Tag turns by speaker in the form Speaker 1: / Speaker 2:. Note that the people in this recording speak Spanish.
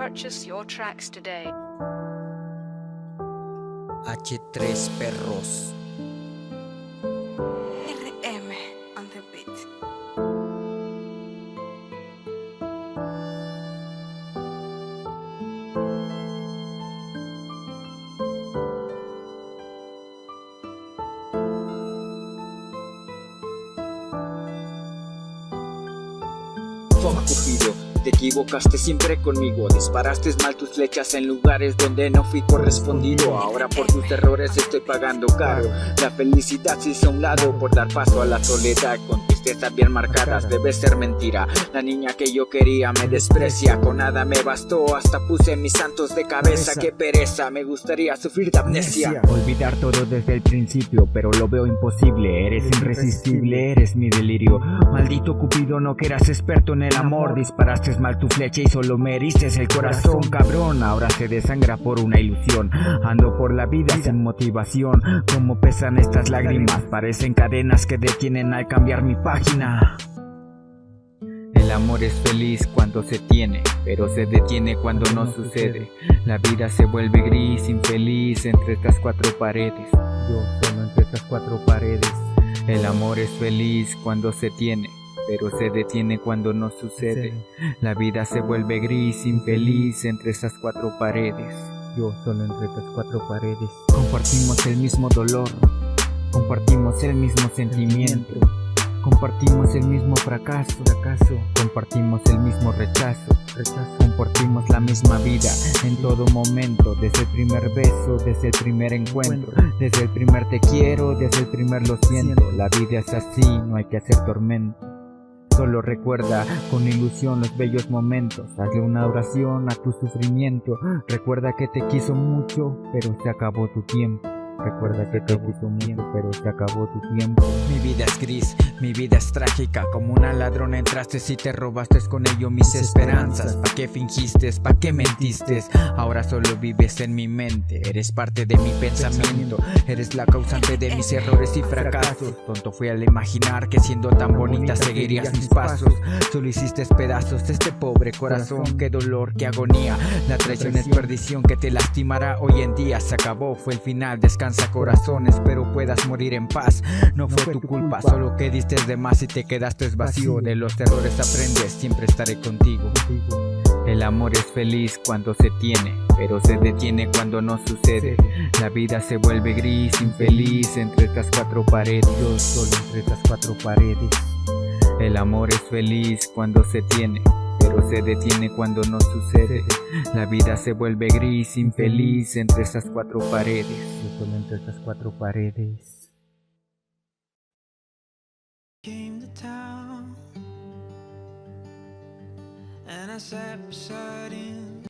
Speaker 1: Purchase your tracks today.
Speaker 2: H3 Perros.
Speaker 1: RM on the beat.
Speaker 3: Cupido, te equivocaste siempre conmigo. Disparaste mal tus flechas en lugares donde no fui correspondido. Ahora por tus errores estoy pagando caro. La felicidad se hizo a un lado por dar paso a la soledad. Con tristezas bien marcadas, debe ser mentira. La niña que yo quería me desprecia. Con nada me bastó, hasta puse mis santos de cabeza. Qué pereza, me gustaría sufrir de amnesia.
Speaker 4: Olvidar todo desde el principio, pero lo veo imposible. Eres irresistible, eres mi delirio. Maldito Cupido, no que eras experto en el amor. Disparaste mal tu flecha y solo me heriste el corazón, cabrón. Ahora se desangra por una ilusión. Ando por la vida sin motivación. Como pesan estas lágrimas, parecen cadenas que detienen al cambiar mi página. El amor es feliz cuando se tiene, pero se detiene cuando no sucede. La vida se vuelve gris, infeliz entre estas cuatro paredes. Yo solo entre estas cuatro paredes. El amor es feliz cuando se tiene, pero se detiene cuando no sucede. La vida se vuelve gris, infeliz entre esas cuatro paredes. Yo solo entre estas cuatro paredes. Compartimos el mismo dolor, compartimos el mismo sentimiento, compartimos el mismo fracaso, compartimos el mismo rechazo, compartimos la misma vida en todo momento. Desde el primer beso, desde el primer encuentro, desde el primer te quiero, desde el primer lo siento. La vida es así, no hay que hacer tormento. Solo recuerda con ilusión los bellos momentos. Hazle una oración a tu sufrimiento. Recuerda que te quiso mucho, pero se acabó tu tiempo. Recuerda que te quiso mucho, pero se acabó tu tiempo. Mi vida es gris, mi vida es trágica. Como una ladrona entraste y te robaste con ello mis esperanzas. ¿Pa' qué fingiste? ¿Pa' qué mentiste? Ahora solo vives en mi mente. Eres parte de mi pensamiento. Eres la causante de mis errores y fracasos. Tonto fui al imaginar que siendo tan bonita seguirías mis pasos. Solo hiciste pedazos de este pobre corazón. Qué dolor, qué agonía. La traición es perdición que te lastimará hoy en día. Se acabó, fue el final. Descansa corazón, espero puedas morir en paz. No fue tu culpa, solo que diste de más y te quedaste vacío. De los errores aprendes, siempre estaré contigo. El amor es feliz cuando se tiene, pero se detiene cuando no sucede. La vida se vuelve gris, infeliz entre estas cuatro paredes. Yo solo entre estas cuatro paredes. El amor es feliz cuando se tiene, pero se detiene cuando no sucede. La vida se vuelve gris, infeliz entre esas cuatro paredes. Yo solo entre estas cuatro paredes.
Speaker 5: Came to town and I sat beside him.